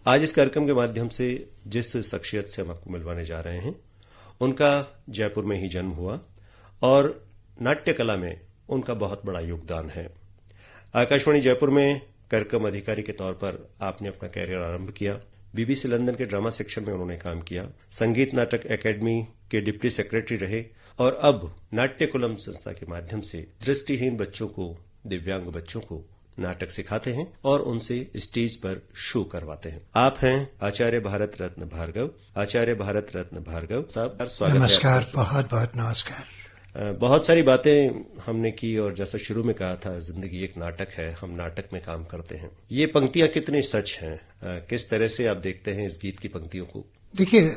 आज इस कार्यक्रम के माध्यम से जिस शख्सियत से हम आपको मिलवाने जा रहे हैं, उनका जयपुर में ही जन्म हुआ और नाट्य कला में उनका बहुत बड़ा योगदान है। आकाशवाणी जयपुर में कार्यक्रम अधिकारी के तौर पर आपने अपना कैरियर आरंभ किया। बीबीसी लंदन के ड्रामा सेक्शन में उन्होंने काम किया। संगीत नाटक एकेडमी के डिप्टी सेक्रेटरी रहे और अब नाट्यकुलम संस्था के माध्यम से दृष्टिहीन बच्चों को, दिव्यांग बच्चों को नाटक सिखाते हैं और उनसे स्टेज पर शो करवाते हैं। आप हैं आचार्य भारत रत्न भार्गव। आचार्य भारत रत्न भार्गव साहब, स्वागत है। नमस्कार, बहुत बहुत नमस्कार। बहुत सारी बातें हमने की और जैसा शुरू में कहा था, जिंदगी एक नाटक है, हम नाटक में काम करते हैं। ये पंक्तियां कितनी सच हैं? किस तरह से आप देखते हैं इस गीत की पंक्तियों को? देखिए,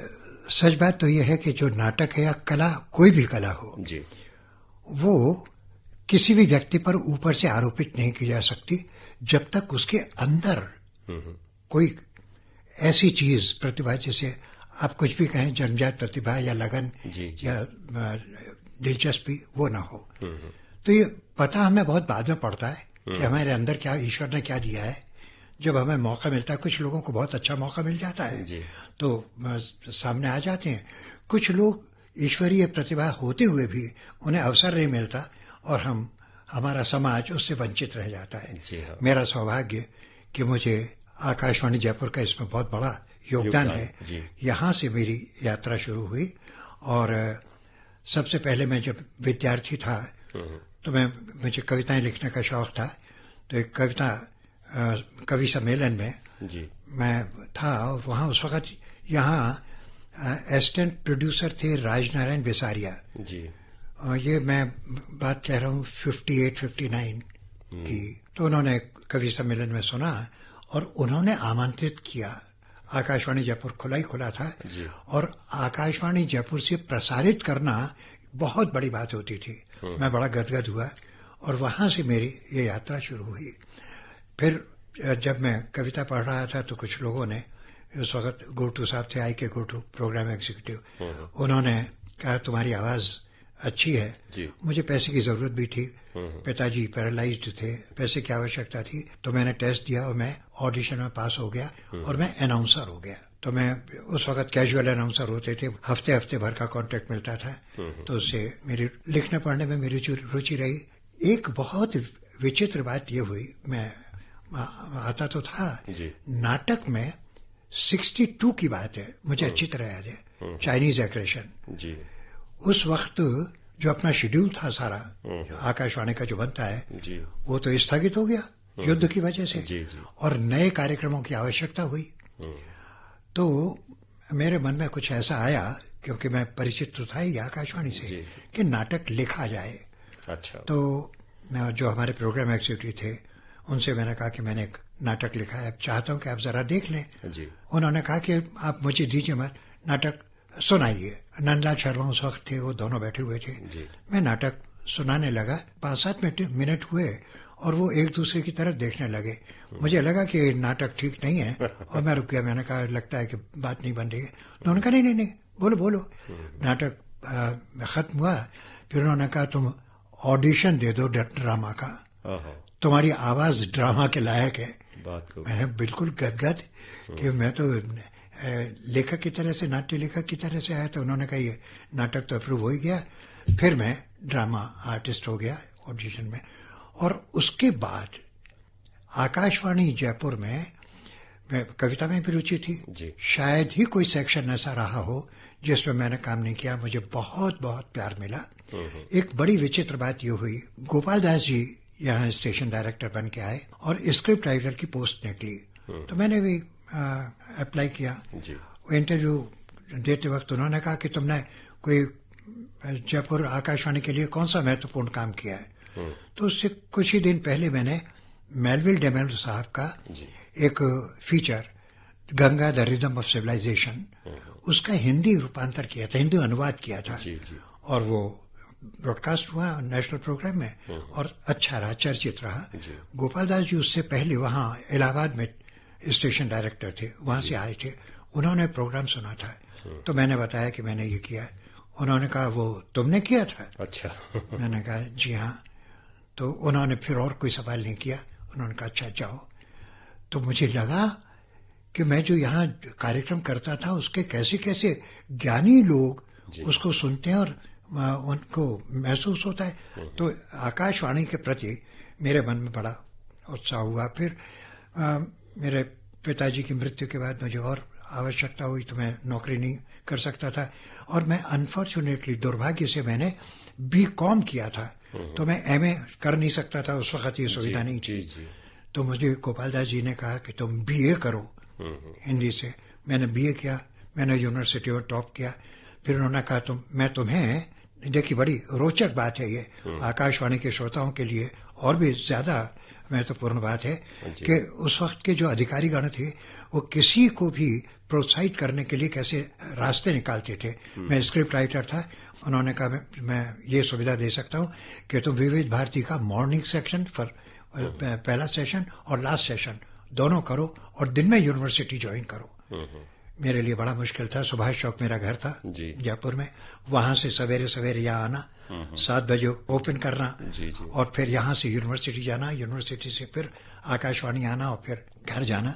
सच बात तो यह है कि जो नाटक है या कला, कोई भी कला हो जी, वो किसी भी व्यक्ति पर ऊपर से आरोपित नहीं की जा सकती जब तक उसके अंदर कोई ऐसी चीज, प्रतिभा, जैसे आप कुछ भी कहें, जन्मजात प्रतिभा या लगन या दिलचस्पी, वो ना हो। तो ये पता हमें बहुत बाद में पड़ता है कि हमारे अंदर क्या, ईश्वर ने क्या दिया है। जब हमें मौका मिलता है, कुछ लोगों को बहुत अच्छा मौका मिल जाता है तो सामने आ जाते हैं। कुछ लोग ईश्वरीय प्रतिभा होते हुए भी उन्हें अवसर नहीं मिलता और हमारा समाज उससे वंचित रह जाता है। मेरा सौभाग्य कि मुझे आकाशवाणी जयपुर का इसमें बहुत बड़ा योगदान है। यहाँ से मेरी यात्रा शुरू हुई और सबसे पहले मैं जब विद्यार्थी था तो मुझे कविताएं लिखने का शौक था। तो एक कवि सम्मेलन में मैं था और वहाँ उस वक्त यहाँ असिस्टेंट प्रोड्यूसर थे राजनारायण बेसारिया जी। ये मैं बात कह रहा हूँ 58-59 की। तो उन्होंने कवि सम्मेलन में सुना और उन्होंने आमंत्रित किया। आकाशवाणी जयपुर खुला ही खुला था और आकाशवाणी जयपुर से प्रसारित करना बहुत बड़ी बात होती थी। मैं बड़ा गदगद हुआ और वहां से मेरी ये यात्रा शुरू हुई। फिर जब मैं कविता पढ़ रहा था तो कुछ लोगों ने, उस वक्त गोटू साहब थे, IK गोटू, प्रोग्राम एग्जीक्यूटिव, उन्होंने कहा तुम्हारी आवाज अच्छी है। मुझे पैसे की जरूरत भी थी, पिताजी पैरालाइज्ड थे, पैसे की आवश्यकता थी। तो मैंने टेस्ट दिया और मैं ऑडिशन में पास हो गया और मैं अनाउंसर हो गया। तो मैं, उस वक्त कैजुअल अनाउंसर होते थे, हफ्ते भर का कॉन्ट्रैक्ट मिलता था। तो उससे मेरी लिखने पढ़ने में मेरी रुचि रही। एक बहुत विचित्र बात ये हुई, मैं आता तो था नाटक में 62 की बात है, मुझे अच्छी तरह याद है, चाइनीज एग्रेशन। उस वक्त जो अपना शेड्यूल था सारा आकाशवाणी का जो बनता है वो तो स्थगित हो गया युद्ध की वजह से और नए कार्यक्रमों की आवश्यकता हुई। तो मेरे मन में कुछ ऐसा आया, क्योंकि मैं परिचित तो था ही आकाशवाणी से, कि नाटक लिखा जाए। अच्छा। तो जो हमारे प्रोग्राम एग्जीक्यूटिव थे उनसे मैंने कहा कि मैंने एक नाटक लिखा है, चाहता हूं कि आप जरा देख लें। उन्होंने कहा कि आप मुझे दीजिए, मैं नाटक सुनाइए। नंदलाल शर्मा उस वक्त थे, वो दोनों बैठे हुए थे। मैं नाटक सुनाने लगा, 5-7 मिनट हुए और वो एक दूसरे की तरफ देखने लगे। मुझे लगा कि नाटक ठीक नहीं है और मैं रुक गया। मैंने कहा लगता है कि बात नहीं बन रही है। तो उन्होंने कहा नहीं, बोलो। नाटक खत्म हुआ। फिर उन्होंने कहा तुम ऑडिशन दे दो ड्रामा का, तुम्हारी आवाज ड्रामा के लायक है। मैं बिल्कुल गदगद कि मैं तो लेखक की तरह से, नाट्य लेखक की तरह से आया था। उन्होंने कहा ये नाटक तो अप्रूव हो ही गया। फिर मैं ड्रामा आर्टिस्ट हो गया ऑडिशन में। और उसके बाद आकाशवाणी जयपुर में मैं कविता में भी रुचि थी। शायद ही कोई सेक्शन ऐसा रहा हो जिसमें मैंने काम नहीं किया। मुझे बहुत बहुत प्यार मिला। एक बड़ी विचित्र बात ये हुई, गोपाल दास जी यहाँ स्टेशन डायरेक्टर बन के आए और स्क्रिप्ट राइटर की पोस्ट निकली। तो मैंने भी अप्लाई किया। इंटरव्यू देते वक्त उन्होंने कहा कि तुमने कोई जयपुर आकाशवाणी के लिए कौन सा महत्वपूर्ण काम किया है। तो उससे कुछ ही दिन पहले मैंने मेलविल डेमेल साहब का एक फीचर, Ganga the rhythm of civilisation, उसका हिंदी रूपांतर किया था, हिंदी अनुवाद किया था। और वो ब्रॉडकास्ट हुआ नेशनल प्रोग्राम में और अच्छा रहा, चर्चित रहा। गोपाल दास जी उससे पहले वहाँ इलाहाबाद में स्टेशन डायरेक्टर थे, वहां से आए थे। उन्होंने प्रोग्राम सुना था तो मैंने बताया कि मैंने ये किया। उन्होंने कहा वो तुमने किया था? अच्छा। मैंने कहा जी हाँ। तो उन्होंने फिर और कोई सवाल नहीं किया। उन्होंने कहा अच्छा जाओ। तो मुझे लगा कि मैं जो यहाँ कार्यक्रम करता था उसके कैसे कैसे ज्ञानी लोग उसको सुनते हैं और उनको महसूस होता है। तो आकाशवाणी के प्रति मेरे मन में बड़ा उत्साह हुआ। फिर मेरे पिताजी की मृत्यु के बाद मुझे और आवश्यकता हुई तो मैं नौकरी नहीं कर सकता था और मैं अनफॉर्चुनेटली दुर्भाग्य से मैंने बीकॉम किया था, तो मैं एमए कर नहीं सकता था, उस वक्त ये सुविधा नहीं थी। तो मुझे गोपाल दास जी ने कहा कि तुम बीए करो हिंदी से। मैंने बीए किया, मैंने यूनिवर्सिटी में टॉप किया। फिर उन्होंने कहा मैं तुम्हें, देखिए बड़ी रोचक बात है ये, आकाशवाणी के श्रोताओं के लिए और भी ज्यादा महत्वपूर्ण बात है कि उस वक्त के जो अधिकारीगण थे वो किसी को भी प्रोत्साहित करने के लिए कैसे रास्ते निकालते थे। मैं स्क्रिप्ट राइटर था, उन्होंने कहा मैं ये सुविधा दे सकता हूँ कि तुम विविध भारती का मॉर्निंग सेक्शन फॉर पहला सेशन और लास्ट सेशन दोनों करो और दिन में यूनिवर्सिटी ज्वाइन करो। मेरे लिए बड़ा मुश्किल था। सुभाष चौक मेरा घर था जयपुर में, वहां से सवेरे सवेरे यहाँ आना, 7 बजे ओपन करना और फिर यहाँ से यूनिवर्सिटी जाना, यूनिवर्सिटी से फिर आकाशवाणी आना और फिर घर जाना।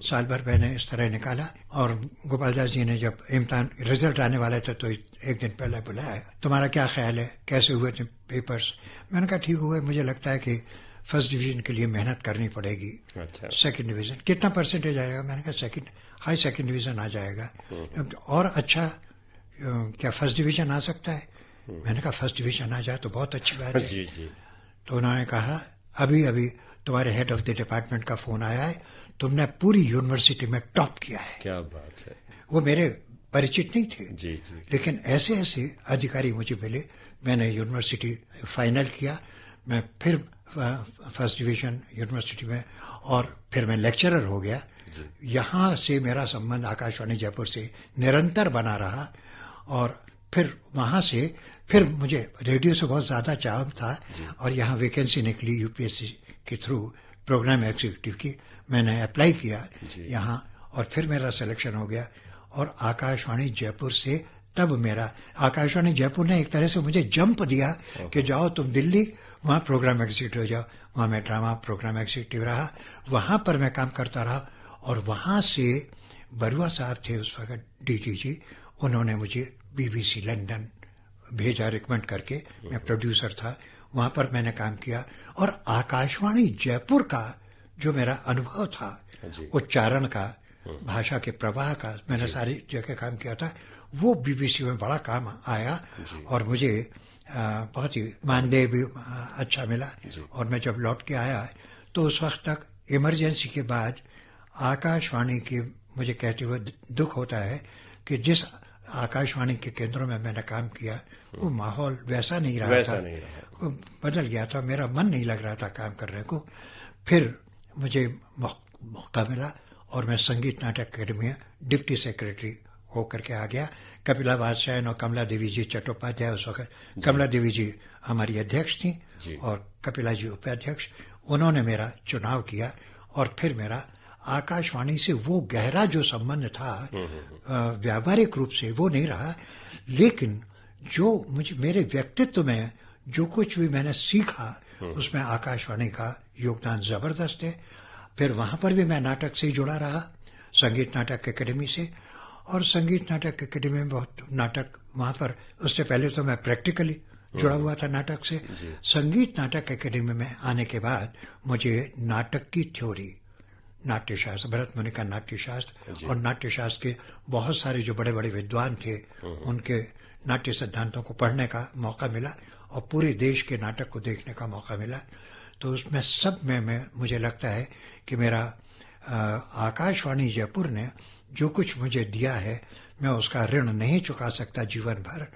साल भर मैंने इस तरह निकाला और गोपाल दास जी ने जब इम्तिहान रिजल्ट आने वाले थे तो एक दिन पहले बुलाया, तुम्हारा क्या ख्याल है, कैसे हुए थे पेपर्स? मैंने कहा ठीक हुए, मुझे लगता है कि फर्स्ट डिवीजन के लिए मेहनत करनी पड़ेगी। अच्छा। सेकंड डिवीजन कितना परसेंटेज आएगा? मैंने कहा हाई सेकंड डिवीजन आ जाएगा। और अच्छा क्या फर्स्ट डिवीजन आ सकता है? मैंने कहा फर्स्ट डिवीजन आ जाए तो बहुत अच्छी बात है। जी। तो उन्होंने कहा अभी अभी तुम्हारे हेड ऑफ द डिपार्टमेंट का फोन आया है, तुमने पूरी यूनिवर्सिटी में टॉप किया है। क्या बात है। वो मेरे परिचित नहीं थे जी। लेकिन ऐसे ऐसे अधिकारी मुझे मिले। मैंने यूनिवर्सिटी फाइनल किया, मैं फिर फर्स्ट डिवीजन यूनिवर्सिटी में और फिर मैं लेक्चरर हो गया। यहाँ से मेरा संबंध आकाशवाणी जयपुर से निरंतर बना रहा और फिर वहां से फिर मुझे रेडियो से बहुत ज्यादा चाव था और यहाँ वैकेंसी निकली यूपीएससी के थ्रू प्रोग्राम एग्जीक्यूटिव की। मैंने अप्लाई किया यहाँ और फिर मेरा सिलेक्शन हो गया और आकाशवाणी जयपुर से तब मेरा आकाशवाणी जयपुर ने एक तरह से मुझे जंप दिया कि जाओ तुम दिल्ली, वहाँ प्रोग्राम एग्जीक्यूटिव हो जाओ। वहाँ मैं ड्रामा प्रोग्राम एग्जीक्यूटिव रहा, वहाँ पर मैं काम करता रहा और वहाँ से बरुआ साहब थे उस वक्त डीजीजी, उन्होंने मुझे बीबीसी लंदन भेजा रिकमेंड करके। मैं प्रोड्यूसर था, वहाँ पर मैंने काम किया और आकाशवाणी जयपुर का जो मेरा अनुभव था उच्चारण का, भाषा के प्रवाह का, मैंने सारी जगह काम किया था, वो बीबीसी में बड़ा काम आया और मुझे बहुत ही मानदेय भी अच्छा मिला। और मैं जब लौट के आया तो उस वक्त तक इमरजेंसी के बाद आकाशवाणी के मुझे कहते हुए दुख होता है कि जिस आकाशवाणी के केंद्रों में मैंने काम किया वो माहौल वैसा नहीं रहा था, बदल गया था, मेरा मन नहीं लग रहा था काम करने को। फिर मुझे मौका मिला और मैं संगीत नाटक अकेडमी में डिप्टी सेक्रेटरी होकर के आ गया। कपिला बादशाह और कमला देवी जी चट्टोपाध्याय, उस वक्त कमला देवी जी हमारी अध्यक्ष थी और कपिला जी उपाध्यक्ष, उन्होंने मेरा चुनाव किया और फिर मेरा आकाशवाणी से वो गहरा जो संबंध था व्यावहारिक रूप से वो नहीं रहा, लेकिन जो मुझे मेरे व्यक्तित्व में जो कुछ भी मैंने सीखा उसमें आकाशवाणी का योगदान जबरदस्त है। फिर वहां पर भी मैं नाटक से ही जुड़ा रहा, संगीत नाटक अकेडमी से, और संगीत नाटक अकेडमी में बहुत नाटक वहां पर, उससे पहले तो मैं प्रैक्टिकली जुड़ा हुआ था नाटक से। संगीत नाटक अकेडमी में आने के बाद मुझे नाटक की थ्योरी, नाट्यशास्त्र, भरत मुनि का नाट्यशास्त्र और नाट्यशास्त्र के बहुत सारे जो बड़े बड़े विद्वान थे उनके नाट्य सिद्धांतों को पढ़ने का मौका मिला और पूरे देश के नाटक को देखने का मौका मिला। तो उसमें सब में मुझे लगता है कि मेरा आकाशवाणी जयपुर ने जो कुछ मुझे दिया है मैं उसका ऋण नहीं चुका सकता जीवन भर।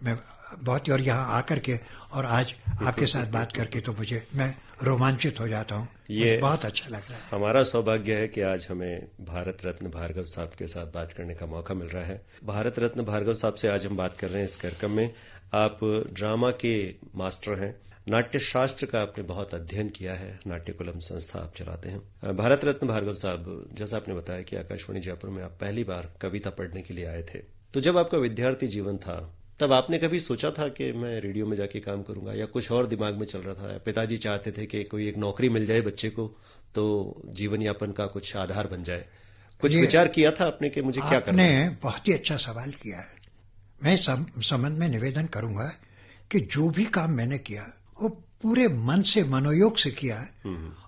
मैं बहुत ही, और यहाँ आकर के और आज आपके साथ बात करके तो मैं रोमांचित हो जाता हूँ, ये बहुत अच्छा लग रहा है। हमारा सौभाग्य है कि आज हमें भारत रत्न भार्गव साहब के साथ बात करने का मौका मिल रहा है। भारत रत्न भार्गव साहब से आज हम बात कर रहे हैं इस कार्यक्रम में। आप ड्रामा के मास्टर हैं, नाट्य शास्त्र का आपने बहुत अध्ययन किया है, नाट्यकुलम संस्था आप चलाते हैं। भारत रत्न भार्गव साहब, जैसा आपने बताया कि आकाशवाणी जयपुर में आप पहली बार कविता पढ़ने के लिए आए थे, तो जब आपका विद्यार्थी जीवन था तब आपने कभी सोचा था कि मैं रेडियो में जाके काम करूंगा, या कुछ और दिमाग में चल रहा था? पिताजी चाहते थे कि कोई एक नौकरी मिल जाए बच्चे को तो जीवन यापन का कुछ आधार बन जाए, कुछ विचार किया था आपने कि मुझे क्या करना है? आपने बहुत ही अच्छा सवाल किया है। मैं संबंध में निवेदन करूंगा कि जो भी काम मैंने किया वो पूरे मन से, मनोयोग से किया है,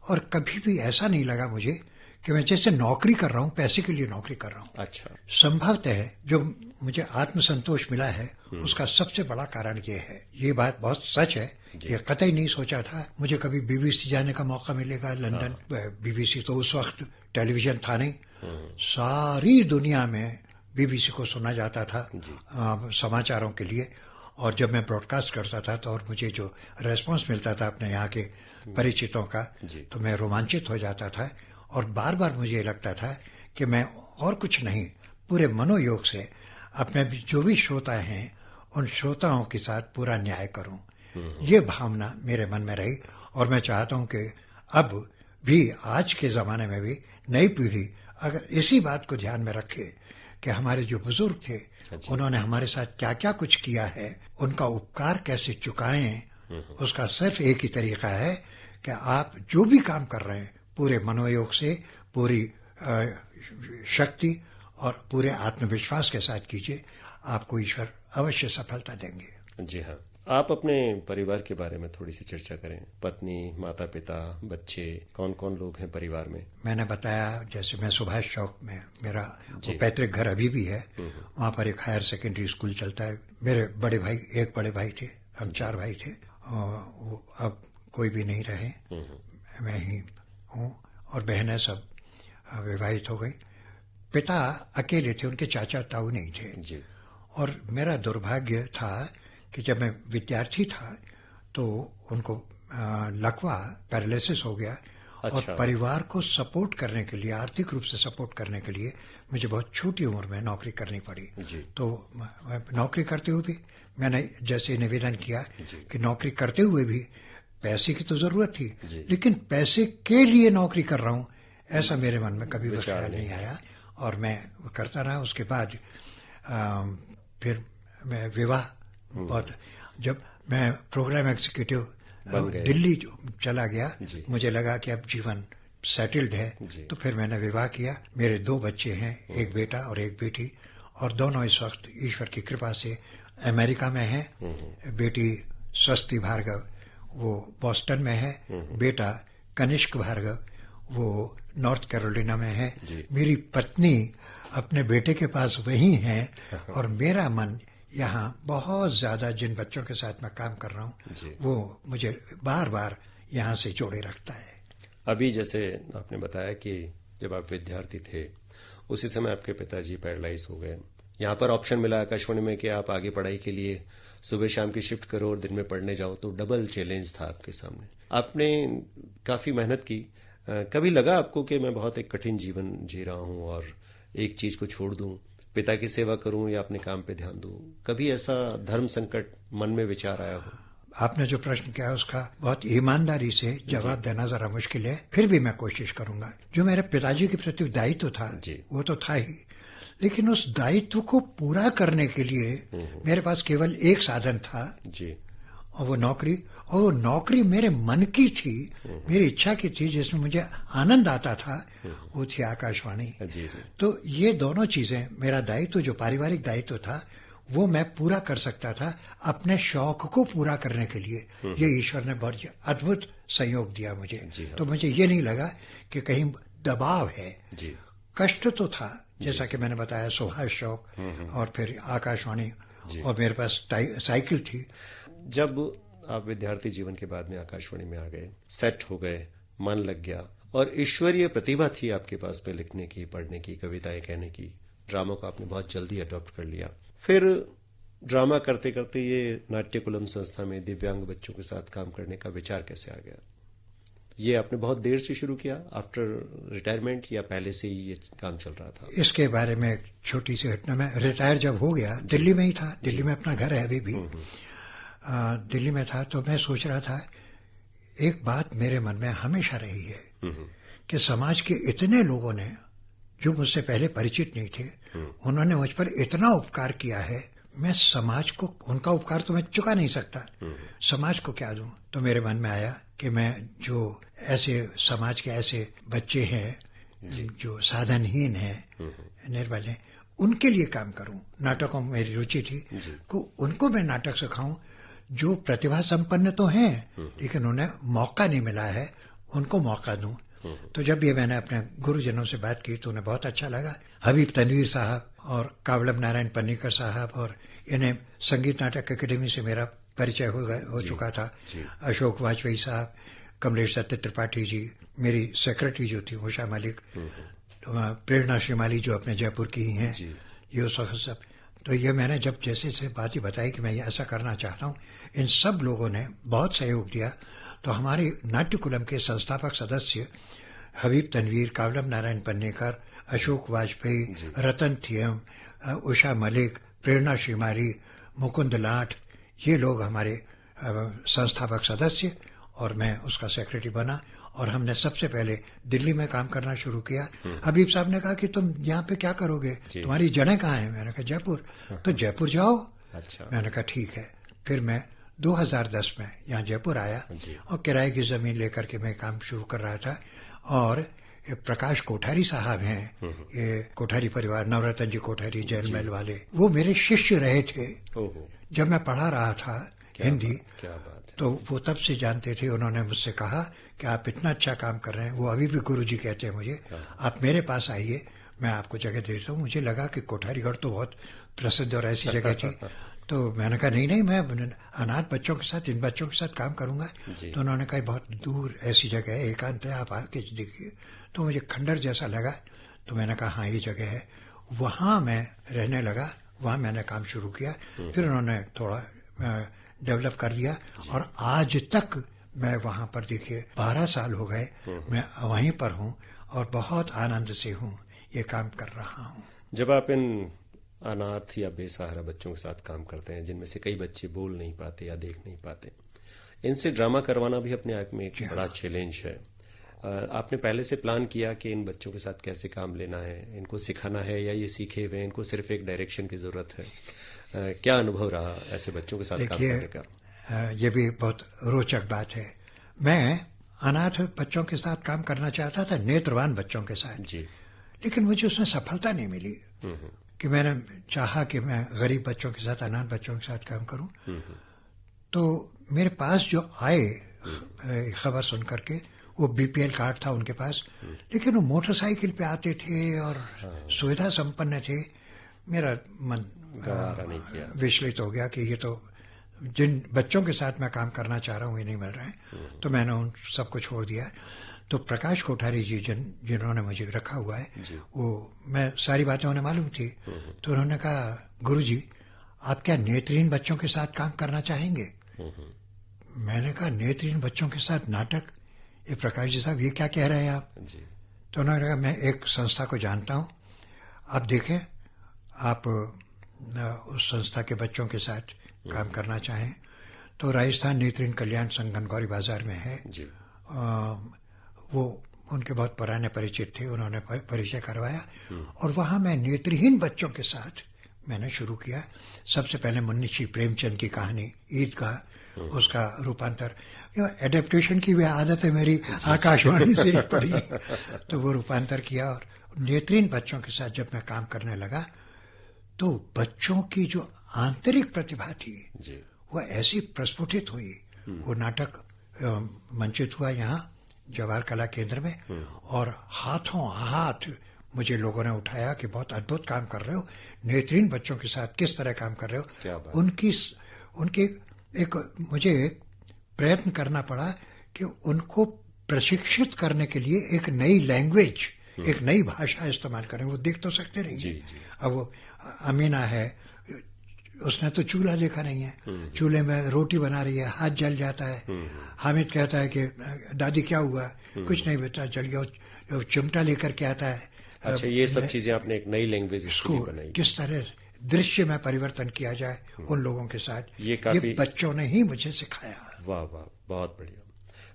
और कभी भी ऐसा नहीं लगा मुझे कि मैं जैसे नौकरी कर रहा हूं, पैसे के लिए नौकरी कर रहा हूं। अच्छा। संभवतः जो मुझे आत्मसंतोष मिला है उसका सबसे बड़ा कारण ये है। ये बात बहुत सच है कि कतई नहीं सोचा था मुझे कभी बीबीसी जाने का मौका मिलेगा, लंदन। बीबीसी तो उस वक्त टेलीविजन था नहीं, सारी दुनिया में बीबीसी को सुना जाता था समाचारों के लिए। और जब मैं ब्रॉडकास्ट करता था तो और मुझे जो रेस्पॉन्स मिलता था अपने यहाँ के परिचितों का, तो मैं रोमांचित हो जाता था। और बार बार मुझे ये लगता था कि मैं और कुछ नहीं, पूरे मनोयोग से अपने जो भी श्रोता हैं उन श्रोताओं के साथ पूरा न्याय करूं। ये भावना मेरे मन में रही। और मैं चाहता हूं कि अब भी, आज के जमाने में भी, नई पीढ़ी अगर इसी बात को ध्यान में रखे कि हमारे जो बुजुर्ग थे उन्होंने हमारे साथ क्या क्या कुछ किया है, उनका उपकार कैसे चुकाएं, उसका सिर्फ एक ही तरीका है कि आप जो भी काम कर रहे हैं पूरे मनोयोग से, पूरी शक्ति और पूरे आत्मविश्वास के साथ कीजिए। आपको ईश्वर अवश्य सफलता देंगे। जी हाँ। आप अपने परिवार के बारे में थोड़ी सी चर्चा करें। पत्नी, माता पिता, बच्चे, कौन कौन लोग हैं परिवार में? मैंने बताया जैसे मैं सुभाष चौक में, मेरा पैतृक घर अभी भी है, वहाँ पर एक हायर सेकेंडरी स्कूल चलता है। मेरे बड़े भाई, एक बड़े भाई थे, हम 4 भाई थे, और अब कोई भी नहीं रहे, मैं ही हूँ। और बहनें सब विवाहित हो गई। पिता अकेले थे, उनके चाचा ताऊ नहीं थे जी। और मेरा दुर्भाग्य था कि जब मैं विद्यार्थी था तो उनको लकवा, पैरालिसिस हो गया। अच्छा। और परिवार को सपोर्ट करने के लिए, आर्थिक रूप से सपोर्ट करने के लिए मुझे बहुत छोटी उम्र में नौकरी करनी पड़ी। तो नौकरी करते हुए भी मैंने जैसे निवेदन किया कि नौकरी करते हुए भी पैसे की तो जरूरत थी, लेकिन पैसे के लिए नौकरी कर रहा हूं ऐसा मेरे मन में कभी विचार नहीं आया। और मैं करता रहा। उसके बाद फिर मैं विवाह, बहुत, जब मैं प्रोग्राम एग्जीक्यूटिव दिल्ली चला गया, मुझे लगा कि अब जीवन सेटल्ड है, तो फिर मैंने विवाह किया। मेरे 2 बच्चे हैं, एक बेटा और एक बेटी, और दोनों इस वक्त ईश्वर की कृपा से अमेरिका में हैं। बेटी स्वस्ति भार्गव वो बॉस्टन में है, बेटा कनिष्क भार्गव वो नॉर्थ कैरोलिना में है। मेरी पत्नी अपने बेटे के पास वहीं है, और मेरा मन यहाँ बहुत ज्यादा जिन बच्चों के साथ मैं काम कर रहा हूँ वो मुझे बार बार यहाँ से जोड़े रखता है। अभी जैसे आपने बताया कि जब आप विद्यार्थी थे उसी समय आपके पिताजी पैरालाइज हो गए। यहाँ पर ऑप्शन मिला आकाशवाणी में कि आप आगे पढ़ाई के लिए सुबह शाम की शिफ्ट करो और दिन में पढ़ने जाओ, तो डबल चैलेंज था आपके सामने। आपने काफी मेहनत की। कभी लगा आपको कि मैं बहुत एक कठिन जीवन जी रहा हूं और एक चीज को छोड़ दूं, पिता की सेवा करूं या अपने काम पे ध्यान दूं? कभी ऐसा धर्म संकट मन में विचार आया हो? आपने जो प्रश्न किया उसका बहुत ईमानदारी से जवाब देना जरा मुश्किल है, फिर भी मैं कोशिश करूंगा। जो मेरे पिताजी के प्रति दायित्व था वो तो था ही, लेकिन उस दायित्व को पूरा करने के लिए मेरे पास केवल एक साधन था जी, और वो नौकरी। और वो नौकरी मेरे मन की थी, मेरी इच्छा की थी, जिसमें मुझे आनंद आता था, वो थी आकाशवाणी। तो ये दोनों चीजें, मेरा दायित्व जो पारिवारिक दायित्व था वो मैं पूरा कर सकता था अपने शौक को पूरा करने के लिए। ये ईश्वर ने बहुत अद्भुत संयोग दिया मुझे। तो मुझे ये नहीं लगा कि कहीं दबाव है। कष्ट तो था, जैसा कि मैंने बताया, सुभाष चौक और फिर आकाशवाणी, और मेरे पास साइकिल थी। जब आप विद्यार्थी जीवन के बाद में आकाशवाणी में आ गए, सेट हो गए, मन लग गया और ईश्वरीय प्रतिभा थी आपके पास में लिखने की, पढ़ने की, कविताएं कहने की, ड्रामा को आपने बहुत जल्दी अडॉप्ट कर लिया। फिर ड्रामा करते करते ये नाट्यकुलम संस्था में दिव्यांग बच्चों के साथ काम करने का विचार कैसे आ गया? ये आपने बहुत देर से शुरू किया, आफ्टर रिटायरमेंट, या पहले से ही ये काम चल रहा था? इसके बारे में एक छोटी सी घटना। मैं रिटायर जब हो गया, दिल्ली में ही था, दिल्ली में अपना घर है अभी भी, दिल्ली में था, तो मैं सोच रहा था, एक बात मेरे मन में हमेशा रही है कि समाज के इतने लोगों ने जो मुझसे पहले परिचित नहीं थे, उन्होंने मुझ पर इतना उपकार किया है, मैं समाज को, उनका उपकार तो मैं चुका नहीं सकता, समाज को क्या दूं? तो मेरे मन में आया कि मैं जो ऐसे समाज के ऐसे बच्चे हैं जो साधनहीन है, निर्बल है, उनके लिए काम करूं। नाटकों में मेरी रुचि थी को उनको मैं नाटक सिखाऊं जो प्रतिभा संपन्न तो हैं लेकिन उन्हें मौका नहीं मिला है, उनको मौका दूं। तो जब ये मैंने अपने गुरुजनों से बात की तो उन्हें बहुत अच्छा लगा। हबीब तनवीर साहब और कावड़म नारायण पन्नीकर साहब, और इन्हें संगीत नाटक अकेडमी से मेरा परिचय हो चुका था। अशोक वाजपेयी साहब, कमलेश दत्त त्रिपाठी जी, मेरी सेक्रेटरी जो थी उषा मलिक, प्रेरणा श्रीमाली जो अपने जयपुर की ही हैं, ये सब। तो ये मैंने जब जैसे से बात ही बताई कि मैं ये ऐसा करना चाहता हूँ, इन सब लोगों ने बहुत सहयोग दिया। तो हमारे नाट्यकुलम के संस्थापक सदस्य हबीब तनवीर, कावड़म नारायण पन्नेकर, अशोक वाजपेयी, रतन थियम, उषा मलिक, प्रेरणा श्रीमाली, मुकुंद लाठ, ये लोग हमारे संस्थापक सदस्य, और मैं उसका सेक्रेटरी बना। और हमने सबसे पहले दिल्ली में काम करना शुरू किया। हबीब साहब ने कहा कि तुम यहाँ पे क्या करोगे, तुम्हारी जड़ें कहाँ हैं? मैंने कहा जयपुर। तो जयपुर जाओ। अच्छा। मैंने कहा ठीक है। फिर मैं 2010 में यहाँ जयपुर आया और किराए की जमीन लेकर के मैं काम शुरू कर रहा था। और प्रकाश कोठारी साहब हैं, ये कोठारी परिवार, नवरत्न जी कोठारी, जैल महल वाले, वो मेरे शिष्य रहे थे जब मैं पढ़ा रहा था हिंदी। क्या बात है। तो वो तब से जानते थे। उन्होंने मुझसे कहा कि आप इतना अच्छा काम कर रहे हैं, वो अभी भी गुरुजी कहते हैं मुझे, आप मेरे पास आइए, मैं आपको जगह देता हूँ। मुझे लगा कि कोठारीगढ़ तो बहुत प्रसिद्ध और ऐसी जगह थी। तो मैंने कहा नहीं, मैं अनाथ बच्चों के साथ, इन बच्चों के साथ काम करूंगा। तो उन्होंने कहा बहुत दूर ऐसी जगह है, एकांत है, आप आके देखिए। तो मुझे खंडर जैसा लगा। तो मैंने कहा हाँ ये जगह है। वहाँ मैं रहने लगा, वहाँ मैंने काम शुरू किया। फिर उन्होंने थोड़ा डेवलप कर दिया और आज तक मैं वहाँ पर, देखिए 12 साल हो गए मैं वहीं पर हूँ और बहुत आनंद से हूँ, ये काम कर रहा हूँ। जब आप इन अनाथ या बेसहारा बच्चों के साथ काम करते हैं, जिनमें से कई बच्चे बोल नहीं पाते या देख नहीं पाते, इनसे ड्रामा करवाना भी अपने आप में एक बड़ा चैलेंज है। आपने पहले से प्लान किया कि इन बच्चों के साथ कैसे काम लेना है, इनको सिखाना है, या ये सीखे हुए इनको सिर्फ एक डायरेक्शन की जरूरत है? क्या अनुभव रहा ऐसे बच्चों के साथ काम करने का? ये भी बहुत रोचक बात है। मैं अनाथ बच्चों के साथ काम करना चाहता था, नेत्रवान बच्चों के साथ जी, लेकिन मुझे उसमें सफलता नहीं मिली। कि मैंने चाहा कि मैं गरीब बच्चों के साथ, अनाथ बच्चों के साथ काम करूं। तो मेरे पास जो आए खबर सुन करके, वो बीपीएल कार्ड था उनके पास, लेकिन वो मोटरसाइकिल पे आते थे और सुविधा संपन्न थे। मेरा मन विचलित हो गया कि ये तो जिन बच्चों के साथ मैं काम करना चाह रहा हूँ ये नहीं मिल रहे हैं। तो मैंने उन सबको छोड़ दिया। तो प्रकाश कोठारी जी जिन्होंने मुझे रखा हुआ है, वो मैं सारी बातें उन्हें मालूम थी। तो उन्होंने कहा गुरुजी आप क्या नेत्रहीन बच्चों के साथ काम करना चाहेंगे? मैंने कहा नेत्रहीन बच्चों के साथ नाटक? ये प्रकाश जी साहब ये क्या कह रहे हैं आप? तो उन्होंने कहा मैं एक संस्था को जानता हूँ, आप देखें आप उस संस्था के बच्चों के साथ काम करना चाहें तो राजस्थान नेत्रहीन कल्याण संघ गनगौरी बाजार में है जी। वो उनके बहुत पुराने परिचित थे, उन्होंने परिचय करवाया और वहां मैं नेत्रहीन बच्चों के साथ मैंने शुरू किया। सबसे पहले मुंशी प्रेमचंद की कहानी ईदगाह, उसका रूपांतर, एडेप्टेशन की भी आदत है मेरी, आकाशवाणी से पढ़ी तो वो रूपांतर किया। और नेत्रहीन बच्चों के साथ जब मैं काम करने लगा तो बच्चों की जो आंतरिक प्रतिभा थी वो ऐसी प्रस्फुटित हुई। वो नाटक मंचित हुआ यहाँ जवाहर कला केंद्र में और हाथों हाथ मुझे लोगों ने उठाया कि बहुत अद्भुत काम कर रहे हो, नेत्रहीन बच्चों के साथ किस तरह काम कर रहे हो। उनकी एक मुझे प्रयत्न करना पड़ा कि उनको प्रशिक्षित करने के लिए एक नई लैंग्वेज, एक नई भाषा इस्तेमाल करें। वो देख तो सकते नहीं। अब वो अमीना है, उसने तो चूल्हा देखा नहीं है, चूल्हे में रोटी बना रही है, हाथ जल जाता है। हामिद कहता है कि दादी क्या हुआ? कुछ नहीं बेटा जल गया। चिमटा लेकर के आता है। अच्छा, ये सब चीजें आपने एक नई लैंग्वेज इसको बनाई। किस तरह दृश्य में परिवर्तन किया जाए उन लोगों के साथ, ये बच्चों ने ही मुझे सिखाया। वाह वाह, बहुत बढ़िया।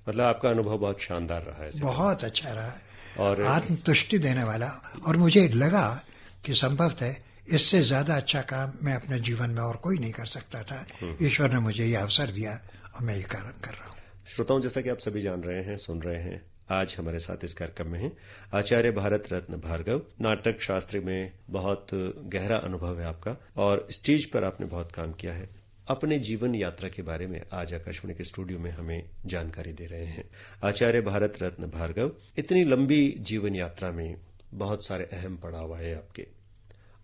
मतलब आपका अनुभव बहुत शानदार रहा है। बहुत अच्छा रहा और आत्मतुष्टि देने वाला। और मुझे लगा कि संभवतः इससे ज्यादा अच्छा काम मैं अपने जीवन में और कोई नहीं कर सकता था। ईश्वर ने मुझे ये अवसर दिया और मैं ये कार्य कर रहा हूँ। श्रोताओं, जैसा कि आप सभी जान रहे हैं, सुन रहे हैं, आज हमारे साथ इस कार्यक्रम में हैं आचार्य भारत रत्न भार्गव। नाटक शास्त्र में बहुत गहरा अनुभव है आपका और स्टेज पर आपने बहुत काम किया है। अपने जीवन यात्रा के बारे में आज आकाशवाणी के स्टूडियो में हमें जानकारी दे रहे हैं। आचार्य भारत रत्न भार्गव, इतनी लंबी जीवन यात्रा में बहुत सारे अहम पड़ाव आए आपके,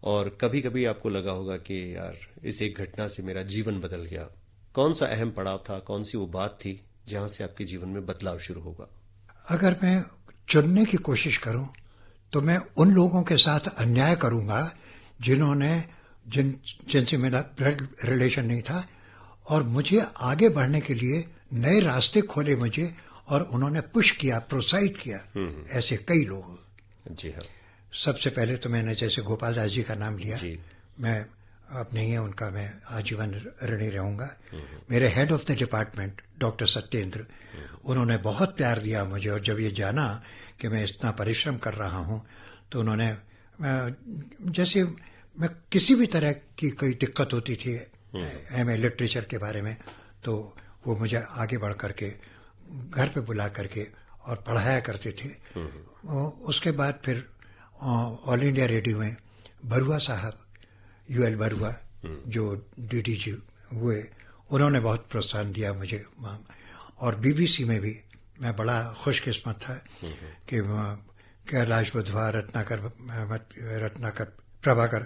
और कभी कभी आपको लगा होगा कि यार इस एक घटना से मेरा जीवन बदल गया। कौन सा अहम पड़ाव था, कौन सी वो बात थी जहां से आपके जीवन में बदलाव शुरू होगा? अगर मैं चुनने की कोशिश करूं तो मैं उन लोगों के साथ अन्याय करूंगा जिनसे मेरा ब्लड रिलेशन नहीं था और मुझे आगे बढ़ने के लिए नए रास्ते खोले मुझे, और उन्होंने पुश किया, प्रोत्साहित किया। ऐसे कई लोग। जी हाँ। सबसे पहले तो मैंने जैसे गोपाल दास जी का नाम लिया, मैं अब नहीं है उनका, मैं आजीवन ऋणी रहूंगा। मेरे head of the department doctor Satyendra, उन्होंने बहुत प्यार दिया मुझे, और जब ये जाना कि मैं इतना परिश्रम कर रहा हूं तो उन्होंने, जैसे मैं किसी भी तरह की कोई दिक्कत होती थी एमए लिटरेचर के बारे में, तो वो मुझे आगे बढ़ करके घर पे बुला करके और पढ़ाया करते थे। उसके बाद फिर ऑल इंडिया रेडियो में बरुआ साहब, यूएल बरुआ जो डीडीजी हुए, उन्होंने बहुत प्रोत्साहन दिया मुझे। और बीबीसी में भी मैं बड़ा खुशकिस्मत था कि कैलाश बुधवार, रत्नाकर प्रभाकर,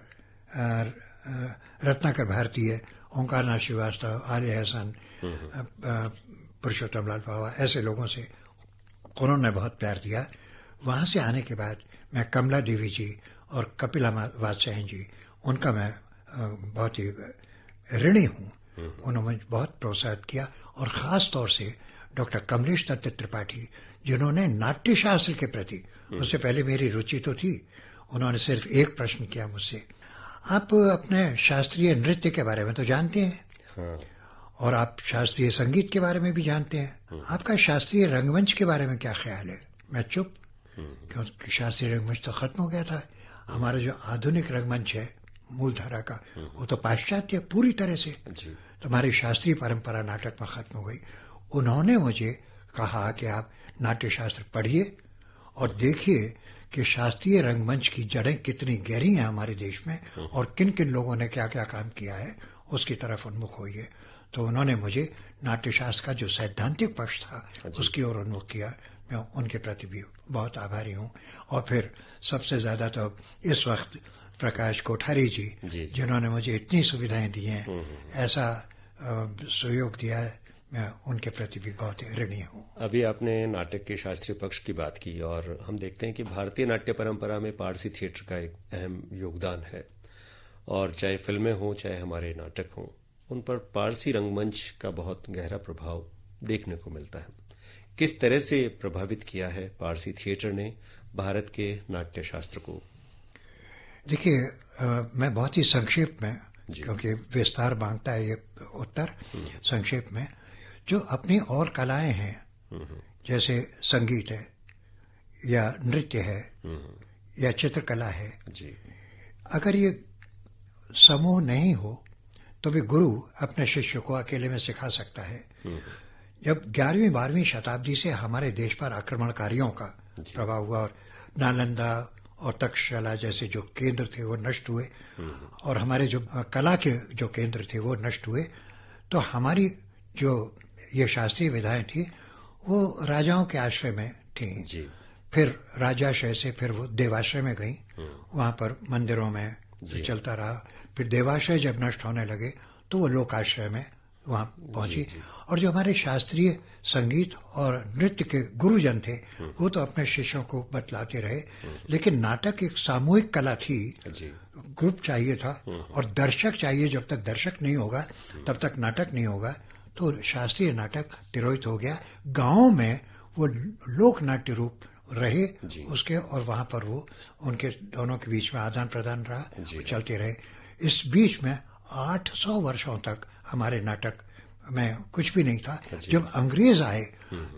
रत्नाकर भारतीय, ओंकारनाथ श्रीवास्तव, आलिया हसन, पुरुषोत्तम लाल पावा, ऐसे लोगों से उन्होंने बहुत प्यार दिया। वहां से आने के बाद मैं कमला देवी जी और कपिला वात्स्यायन जी, उनका मैं बहुत ही ऋणी हूं। उन्होंने मुझे बहुत प्रोत्साहित किया, और खास तौर से डॉक्टर कमलेश दत्त त्रिपाठी, जिन्होंने नाट्य शास्त्र के प्रति, उससे पहले मेरी रुचि तो थी, उन्होंने सिर्फ एक प्रश्न किया मुझसे, आप अपने शास्त्रीय नृत्य के बारे में तो जानते हैं, हाँ, और आप शास्त्रीय संगीत के बारे में भी जानते हैं, आपका शास्त्रीय रंगमंच के बारे में क्या ख्याल है? मैं चुप, क्योंकि शास्त्रीय रंगमंच तो खत्म हो गया था। हमारा जो आधुनिक रंगमंच है मूलधारा का, वो तो पाश्चात्य पूरी तरह से, तो हमारी शास्त्रीय परंपरा नाटक में खत्म हो गई। उन्होंने मुझे कहा कि आप नाट्य शास्त्र पढ़िए और देखिए कि शास्त्रीय रंगमंच की जड़ें कितनी गहरी हैं हमारे देश में, और किन किन लोगों ने क्या क्या काम किया है, उसकी तरफ उन्मुख होइए। तो उन्होंने मुझे नाट्यशास्त्र का जो सैद्धांतिक पक्ष था उसकी ओर उन्मुख किया। मैं उनके प्रति भी बहुत आभारी हूँ। और फिर सबसे ज्यादा तो इस वक्त प्रकाश कोठारी जी, जिन्होंने मुझे इतनी सुविधाएं दी हैं, ऐसा सहयोग दिया है, मैं उनके प्रति भी बहुत ऋणी हूँ। अभी आपने नाटक के शास्त्रीय पक्ष की बात की, और हम देखते हैं कि भारतीय नाट्य परंपरा में पारसी थिएटर का एक अहम योगदान है, और चाहे फिल्में हों चाहे हमारे नाटक हों, उन पर पारसी रंगमंच का बहुत गहरा प्रभाव देखने को मिलता है। किस तरह से प्रभावित किया है पारसी थिएटर ने भारत के नाट्य शास्त्र को? देखिए, मैं बहुत ही संक्षेप में, क्योंकि विस्तार मांगता है ये उत्तर, संक्षेप में, जो अपनी और कलाएं हैं, जैसे संगीत है या नृत्य है या चित्रकला है, अगर ये समूह नहीं हो तो भी गुरु अपने शिष्य को अकेले में सिखा सकता है। जब 11वीं 12वीं शताब्दी से हमारे देश पर आक्रमणकारियों का प्रभाव हुआ और नालंदा और तक्षशिला जैसे जो केंद्र थे वो नष्ट हुए, और हमारे जो कला के जो केंद्र थे वो नष्ट हुए, तो हमारी जो ये शास्त्रीय विधाएं थी वो राजाओं के आश्रय में थी। फिर राजाश्रय से फिर वो देवाश्रय में गई, वहां पर मंदिरों में चलता रहा। फिर देवाश्रय जब नष्ट होने लगे तो वो लोकाश्रय में वहां पहुंची। और जो हमारे शास्त्रीय संगीत और नृत्य के गुरुजन थे वो तो अपने शिष्यों को बतलाते रहे, लेकिन नाटक एक सामूहिक कला थी, ग्रुप चाहिए था और दर्शक चाहिए। जब तक दर्शक नहीं होगा तब तक नाटक नहीं होगा। तो शास्त्रीय नाटक तिरोहित हो गया। गांवों में वो लोक नाट्य रूप रहे उसके, और वहां पर वो उनके दोनों के बीच में आदान प्रदान रहा, वो चलते रहे। इस बीच में 800 वर्षों तक हमारे नाटक में कुछ भी नहीं था। जब अंग्रेज आए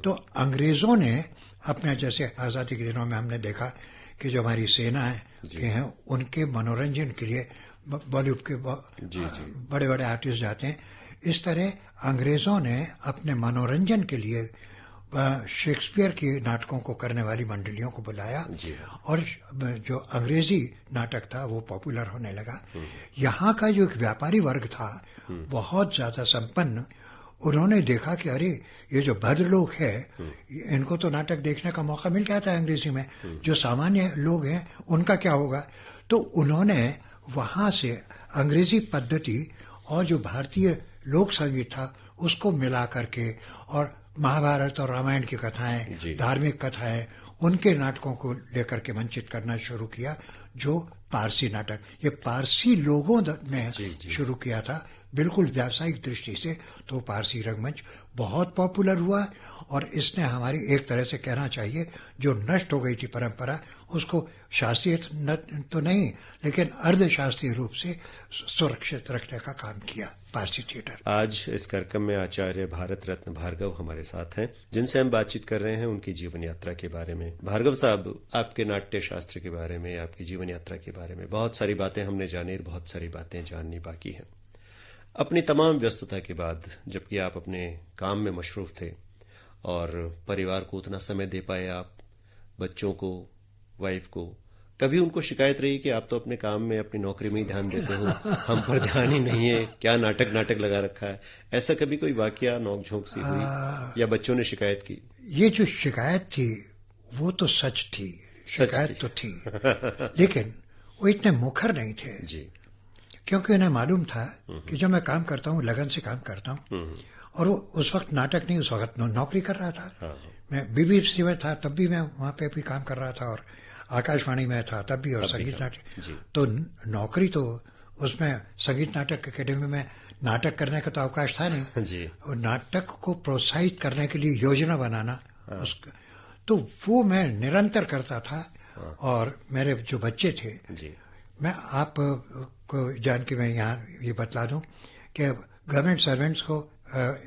तो अंग्रेजों ने अपने, जैसे आजादी के दिनों में हमने देखा कि जो हमारी सेनाएं हैं उनके मनोरंजन के लिए बॉलीवुड के बड़े बड़े आर्टिस्ट जाते हैं, इस तरह अंग्रेजों ने अपने मनोरंजन के लिए शेक्सपियर के नाटकों को करने वाली मंडलियों को बुलाया जी। और जो अंग्रेजी नाटक था वो पॉपुलर होने लगा। यहाँ का जो एक व्यापारी वर्ग था बहुत ज्यादा संपन्न, उन्होंने देखा कि अरे ये जो भद्र लोग हैं इनको तो नाटक देखने का मौका मिल जाता है अंग्रेजी में, जो सामान्य लोग हैं उनका क्या होगा। तो उन्होंने वहां से अंग्रेजी पद्धति और जो भारतीय लोक संगीत था उसको मिला करके और महाभारत और रामायण की कथाएं, धार्मिक कथाएं, उनके नाटकों को लेकर के मंचित करना शुरू किया, जो पारसी नाटक, ये पारसी लोगों ने शुरू किया था बिल्कुल व्यावसायिक दृष्टि से। तो पारसी रंगमंच बहुत पॉपुलर हुआ और इसने हमारी एक तरह से कहना चाहिए जो नष्ट हो गई थी परंपरा, उसको शास्त्रीय तो नहीं लेकिन अर्धशास्त्रीय रूप से सुरक्षित रखने का काम किया पारसी थिएटर। आज इस कार्यक्रम में आचार्य भारत रत्न भार्गव हमारे साथ हैं, जिनसे हम बातचीत कर रहे हैं उनकी जीवन यात्रा के बारे में। भार्गव साहब, आपके नाट्य शास्त्र के बारे में, आपकी जीवन यात्रा के बारे में बहुत सारी बातें हमने जानी, बहुत सारी बातें जाननी बाकी हैं। अपनी तमाम व्यस्तता के बाद, जबकि आप अपने काम में मशरूफ थे और परिवार को उतना समय दे पाए, आप बच्चों को, वाइफ को, कभी उनको शिकायत रही कि आप तो अपने काम में, अपनी नौकरी में ही ध्यान देते हो, हम पर ध्यान ही नहीं है, क्या नाटक लगा रखा है? ऐसा कभी कोई वाकया, नोकझोंक सी हुई या बच्चों ने शिकायत की? ये जो शिकायत थी वो तो सच थी, शिकायत तो थी लेकिन वो इतने मुखर नहीं थे जी, क्योंकि उन्हें मालूम था कि जब मैं काम करता हूँ, लगन से काम करता हूँ, और वो उस वक्त नाटक नहीं, उस वक्त नौकरी कर रहा था। हाँ। मैं बीबीसी में था तब भी मैं वहां पे भी काम कर रहा था, और आकाशवाणी में था तब भी, और संगीत नाटक, तो नौकरी तो उसमें संगीत नाटक अकेडमी में नाटक करने का तो अवकाश था नहीं जी। और नाटक को प्रोत्साहित करने के लिए योजना बनाना, तो वो मैं निरंतर करता था। और मेरे जो बच्चे थे जी। मैं आप को जान के मैं यहाँ ये बतला दूं कि गवर्नमेंट सर्वेंट्स को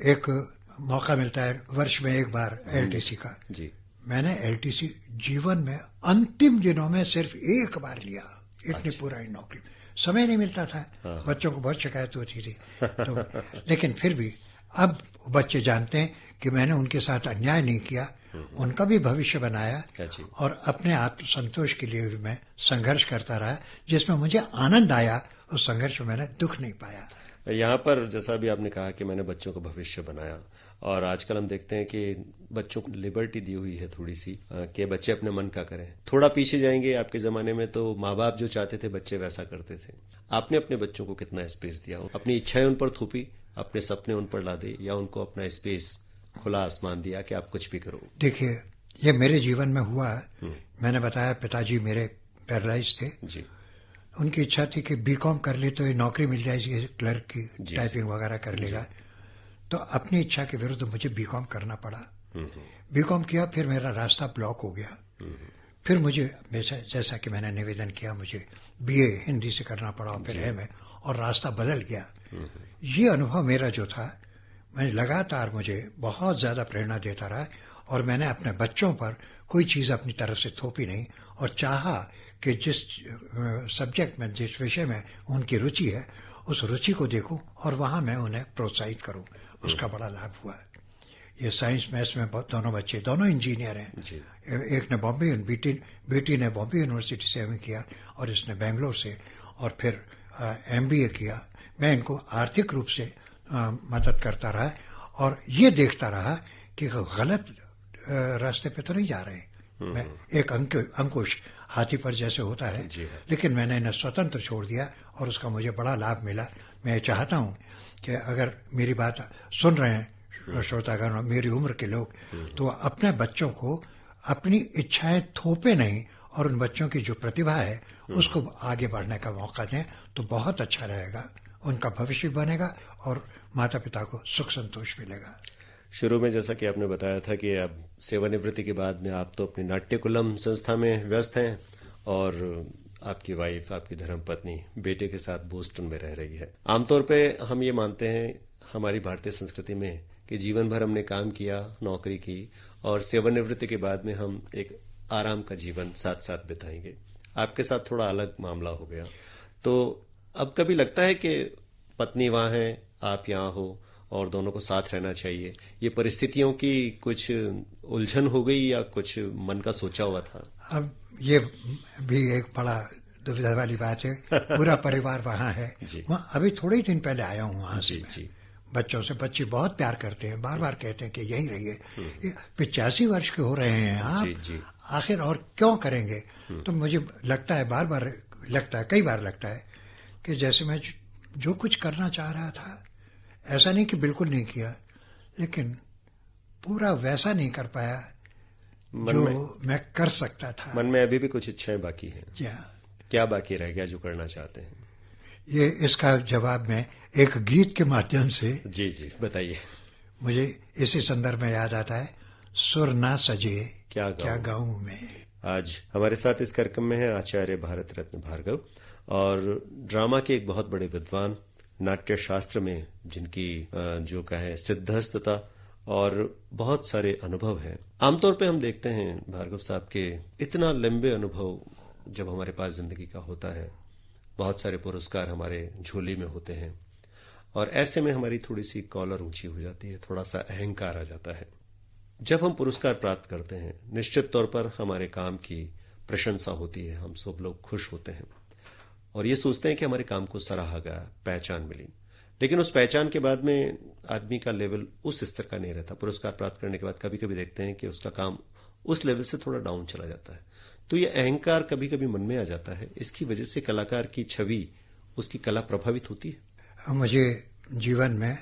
एक मौका मिलता है वर्ष में एक बार एलटीसी का जी। मैंने एलटीसी जीवन में अंतिम दिनों में सिर्फ एक बार लिया, इतनी पुरानी नौकरी, समय नहीं मिलता था। बच्चों को बहुत शिकायत होती थी तो लेकिन फिर भी अब बच्चे जानते हैं कि मैंने उनके साथ अन्याय नहीं किया, उनका भी भविष्य बनाया और अपने आत्म संतोष के लिए भी मैं संघर्ष करता रहा, जिसमें मुझे आनंद आया। उस संघर्ष में मैंने दुख नहीं पाया। यहाँ पर जैसा भी आपने कहा कि मैंने बच्चों का भविष्य बनाया, और आजकल हम देखते हैं कि बच्चों को लिबर्टी दी हुई है थोड़ी सी कि बच्चे अपने मन का करें। थोड़ा पीछे जाएंगे, आपके जमाने में तो माँ बाप जो चाहते थे बच्चे वैसा करते थे। आपने अपने बच्चों को कितना स्पेस दिया? अपनी इच्छाएं उन पर थोपी, अपने सपने उन पर लादे, या उनको अपना स्पेस, खुला आसमान दिया कि आप कुछ भी करो? देखिए, ये मेरे जीवन में हुआ। मैंने बताया पिताजी मेरे पैरालाइज थे जी। उनकी इच्छा थी कि बीकॉम कर ले तो ये नौकरी मिल जाएगी क्लर्क की, टाइपिंग वगैरह कर लेगा। तो अपनी इच्छा के विरुद्ध मुझे बीकॉम करना पड़ा। बीकॉम किया, फिर मेरा रास्ता ब्लॉक हो गया। फिर मुझे जैसा कि मैंने निवेदन किया, मुझे बीए हिंदी से करना पड़ा, फिर एमए, और रास्ता बदल गया। ये अनुभव मेरा जो था, मैं लगातार मुझे बहुत ज्यादा प्रेरणा देता रहा, और मैंने अपने बच्चों पर कोई चीज अपनी तरफ से थोपी नहीं, और चाहा कि जिस सब्जेक्ट में, जिस विषय में उनकी रुचि है, उस रुचि को देखूं और वहां मैं उन्हें प्रोत्साहित करूं। उसका बड़ा लाभ हुआ। ये साइंस मैथ्स में दोनों बच्चे, दोनों इंजीनियर हैं। एक ने बॉम्बे, बेटी ने बॉम्बे यूनिवर्सिटी से एमए किया और इसने बेंगलोर से, और फिर एमबीए किया। मैं इनको आर्थिक रूप से मदद करता रहा और ये देखता रहा कि गलत रास्ते पे तो नहीं जा रहे। मैं एक अंकुश हाथी पर जैसे होता है, लेकिन मैंने इन्हें स्वतंत्र छोड़ दिया और उसका मुझे बड़ा लाभ मिला। मैं चाहता हूं कि अगर मेरी बात सुन रहे हैं श्रोतागण, मेरी उम्र के लोग, तो अपने बच्चों को अपनी इच्छाएं थोपे नहीं, और उन बच्चों की जो प्रतिभा है उसको आगे बढ़ने का मौका दें, तो बहुत अच्छा रहेगा। उनका भविष्य बनेगा और माता पिता को सुख संतोष मिलेगा। शुरू में जैसा कि आपने बताया था कि अब सेवानिवृत्ति के बाद में आप तो अपनी नाट्यकुलम संस्था में व्यस्त हैं, और आपकी वाइफ, आपकी धर्मपत्नी बेटे के साथ बोस्टन में रह रही है। आमतौर पे हम ये मानते हैं हमारी भारतीय संस्कृति में कि जीवन भर हमने काम किया, नौकरी की, और सेवानिवृत्ति के बाद में हम एक आराम का जीवन साथ साथ बिताएंगे। आपके साथ थोड़ा अलग मामला हो गया। तो अब कभी लगता है कि पत्नी वहां है, आप यहां हो, और दोनों को साथ रहना चाहिए। ये परिस्थितियों की कुछ उलझन हो गई या कुछ मन का सोचा हुआ था? अब ये भी एक बड़ा दुविधा वाली बात है। पूरा परिवार वहाँ है। वहाँ अभी थोड़े ही दिन पहले आया हूँ वहाँ से। जी। बच्चों से, बच्चे बहुत प्यार करते हैं, बार बार कहते हैं कि यहीं रहिए। 85 वर्ष के हो रहे हैं आप, जी। आखिर और क्यों करेंगे? तो मुझे लगता है, बार बार लगता है, कई बार लगता है कि जैसे मैं जो कुछ करना चाह रहा था, ऐसा नहीं कि बिल्कुल नहीं किया, लेकिन पूरा वैसा नहीं कर पाया जो मैं कर सकता था। मन में अभी भी कुछ इच्छाएं बाकी हैं। क्या बाकी रह गया जो करना चाहते हैं? ये इसका जवाब मैं एक गीत के माध्यम से। जी बताइए। मुझे इसी संदर्भ में याद आता है, सुर ना सजे क्या गाऊं मैं। आज हमारे साथ इस कार्यक्रम में है आचार्य भारत रत्न भार्गव, और ड्रामा के एक बहुत बड़े विद्वान, नाट्य शास्त्र में जिनकी जो कहे सिद्धस्तता और बहुत सारे अनुभव हैं। आमतौर पे हम देखते हैं भार्गव साहब के इतना लंबे अनुभव जब हमारे पास जिंदगी का होता है, बहुत सारे पुरस्कार हमारे झोली में होते हैं, और ऐसे में हमारी थोड़ी सी कॉलर ऊंची हो जाती है, थोड़ा सा अहंकार आ जाता है। जब हम पुरस्कार प्राप्त करते हैं, निश्चित तौर पर हमारे काम की प्रशंसा होती है, हम सब लोग खुश होते हैं और ये सोचते हैं कि हमारे काम को सराहा गया, पहचान मिली। लेकिन उस पहचान के बाद में आदमी का लेवल उस स्तर का नहीं रहता। पुरस्कार प्राप्त करने के बाद कभी कभी देखते हैं कि उसका काम उस लेवल से थोड़ा डाउन चला जाता है। तो ये अहंकार कभी कभी मन में आ जाता है। इसकी वजह से कलाकार की छवि, उसकी कला प्रभावित होती है। मुझे जीवन में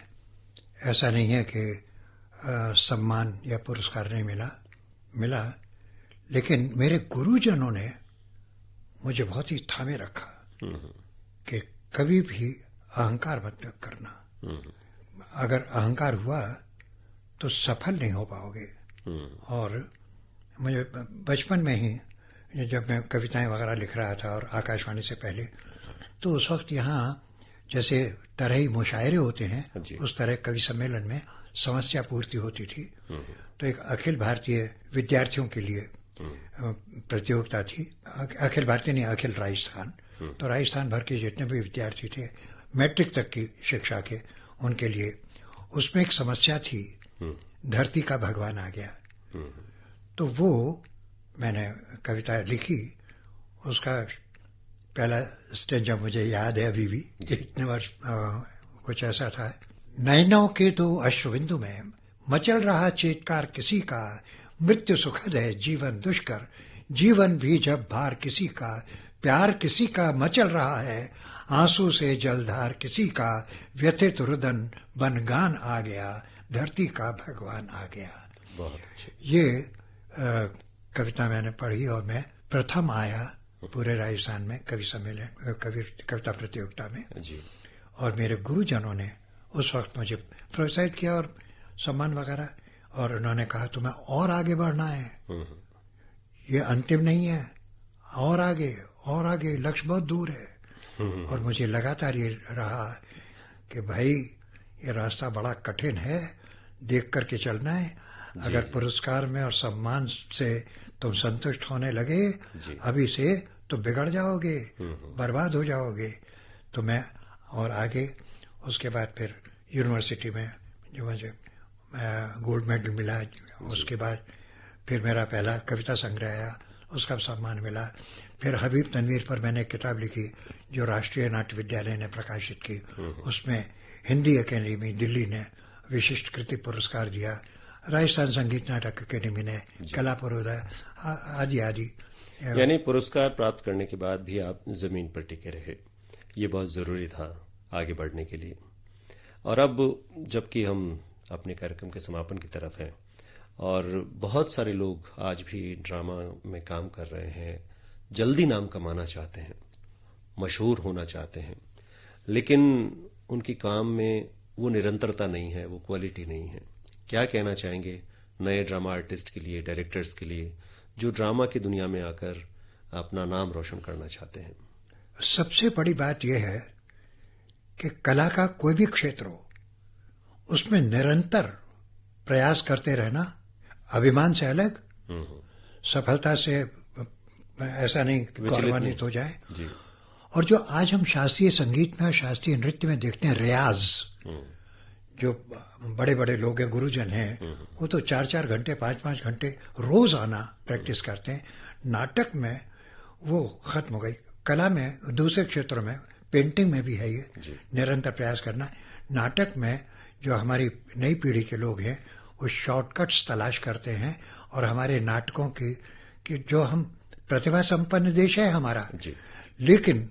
ऐसा नहीं है कि सम्मान या पुरस्कार नहीं मिला, लेकिन मेरे गुरुजनों ने मुझे बहुत ही थामे रखा कि कभी भी अहंकार मत करना। अगर अहंकार हुआ तो सफल नहीं हो पाओगे। और मुझे बचपन में ही, जब मैं कविताएं वगैरह लिख रहा था और आकाशवाणी से पहले, तो उस वक्त यहाँ जैसे तरही मुशायरे होते हैं, उस तरह कवि सम्मेलन में समस्या पूर्ति होती थी। तो एक अखिल भारतीय विद्यार्थियों के लिए प्रतियोगिता थी। अखिल भारतीय नहीं, अखिल राजस्थान। तो राजस्थान भर के जितने भी विद्यार्थी थे मैट्रिक तक की शिक्षा के, उनके लिए उसमें एक समस्या थी, धरती का भगवान आ गया। तो वो मैंने कविता लिखी। उसका पहला स्टेंजा मुझे याद है अभी भी, इतने वर्ष कुछ ऐसा था। नैनों के दो अश्रुबिंदु में मचल रहा चेतकार किसी का, मृत्यु सुखद है जीवन दुष्कर, जीवन भी जब भार किसी का, प्यार किसी का मचल रहा है, आंसू से जलधार किसी का, व्यथित रुदन बन गान आ गया, धरती का भगवान आ गया। बहुत अच्छे। ये कविता मैंने पढ़ी और मैं प्रथम आया पूरे राजस्थान में कवि सम्मेलन, कविता प्रतियोगिता में जी। और मेरे गुरुजनों ने उस वक्त मुझे प्रोत्साहित किया और सम्मान वगैरह, और उन्होंने कहा तुम्हें और आगे बढ़ना है, ये अंतिम नहीं है, और आगे लक्ष्य बहुत दूर है। और मुझे लगातार ये रहा कि भाई ये रास्ता बड़ा कठिन है, देख करके चलना है। अगर पुरस्कार में और सम्मान से तुम संतुष्ट होने लगे अभी से तो बिगड़ जाओगे, बर्बाद हो जाओगे। तो मैं और आगे, उसके बाद फिर यूनिवर्सिटी में जो मुझे गोल्ड मेडल मिला, उसके बाद फिर मेरा पहला कविता संग्रह आया, उसका सम्मान मिला। फिर हबीब तनवीर पर मैंने किताब लिखी जो राष्ट्रीय नाट्य विद्यालय ने प्रकाशित की, उसमें हिंदी अकेडमी दिल्ली ने विशिष्ट कृति पुरस्कार दिया, राजस्थान संगीत नाटक अकेडमी ने कला पुरोदय आदि आदि। यानी पुरस्कार प्राप्त करने के बाद भी आप जमीन पर टिके रहे, ये बहुत जरूरी था आगे बढ़ने के लिए। और अब जबकि हम अपने कार्यक्रम के समापन की तरफ हैं और बहुत सारे लोग आज भी ड्रामा में काम कर रहे हैं, जल्दी नाम कमाना चाहते हैं, मशहूर होना चाहते हैं, लेकिन उनकी काम में वो निरंतरता नहीं है, वो क्वालिटी नहीं है। क्या कहना चाहेंगे नए ड्रामा आर्टिस्ट के लिए, डायरेक्टर्स के लिए, जो ड्रामा की दुनिया में आकर अपना नाम रोशन करना चाहते हैं? सबसे बड़ी बात यह है कि कला का कोई भी क्षेत्र हो, उसमें निरंतर प्रयास करते रहना, अभिमान से अलग, सफलता से ऐसा नहीं गौरवान्वित हो जाए। और जो आज हम शास्त्रीय संगीत में और शास्त्रीय नृत्य में देखते हैं, रियाज, जो बड़े बड़े लोग हैं, गुरुजन हैं, वो तो 4-4 घंटे 5-5 घंटे रोज आना प्रैक्टिस करते हैं। नाटक में वो खत्म हो गई। कला में दूसरे क्षेत्रों में, पेंटिंग में भी है ये निरंतर प्रयास करना। नाटक में जो हमारी नई पीढ़ी के लोग हैं वो शॉर्टकट्स तलाश करते हैं और हमारे नाटकों की जो हम प्रतिभा संपन्न देश है हमारा, लेकिन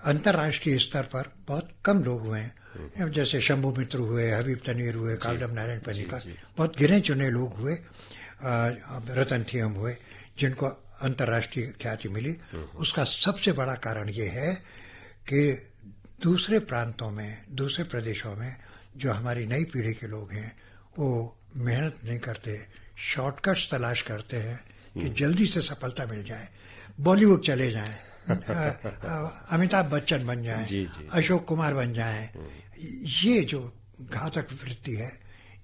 अंतर्राष्ट्रीय स्तर पर बहुत कम लोग हुए हैं। जैसे शंभू मित्र हुए, हबीब तनवीर हुए, कालडम नारायण पनिकर, बहुत गिने चुने लोग हुए, रतन थियम हुए, जिनको अंतर्राष्ट्रीय ख्याति मिली। उसका सबसे बड़ा कारण ये है कि दूसरे प्रांतों में, दूसरे प्रदेशों में जो हमारी नई पीढ़ी के लोग हैं वो मेहनत नहीं करते, शॉर्टकट्स तलाश करते हैं कि जल्दी से सफलता मिल जाए, बॉलीवुड चले जाएं, अमिताभ बच्चन बन जाएं, अशोक कुमार बन जाएं। ये जो घातक वृत्ति है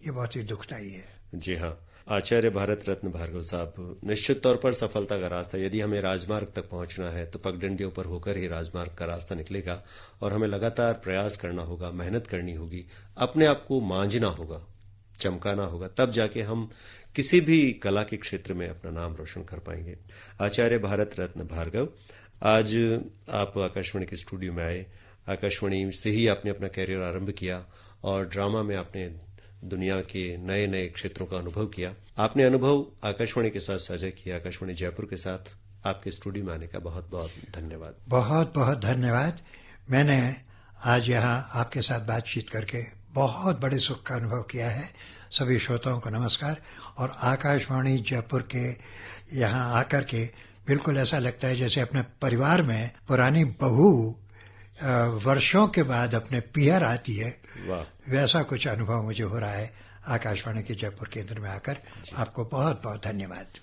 ये बहुत ही दुखदायी है। जी हाँ, आचार्य भारत रत्न भार्गव साहब, निश्चित तौर पर सफलता का रास्ता, यदि हमें राजमार्ग तक पहुंचना है तो पगडंडियों पर होकर ही राजमार्ग का रास्ता निकलेगा और हमें लगातार प्रयास करना होगा, मेहनत करनी होगी, अपने आप को मांझना होगा, चमकाना होगा, तब जाके हम किसी भी कला के क्षेत्र में अपना नाम रोशन कर पाएंगे। आचार्य भारत रत्न भार्गव, आज आप आकाशवाणी के स्टूडियो में आए, आकाशवाणी से ही आपने अपना कैरियर आरंभ किया और ड्रामा में आपने दुनिया के नए नए क्षेत्रों का अनुभव किया। आपने अनुभव आकाशवाणी के साथ साझा किया। आकाशवाणी जयपुर के साथ आपके स्टूडियो में आने का बहुत बहुत धन्यवाद। बहुत बहुत धन्यवाद। मैंने आज यहाँ आपके साथ बातचीत करके बहुत बड़े सुख का अनुभव किया है। सभी श्रोताओं को नमस्कार। और आकाशवाणी जयपुर के यहाँ आकर के बिल्कुल ऐसा लगता है जैसे अपने परिवार में पुरानी बहू वर्षों के बाद अपने पियर आती है, वैसा कुछ अनुभव मुझे हो रहा है आकाशवाणी के जयपुर केंद्र में आकर। आपको बहुत बहुत धन्यवाद।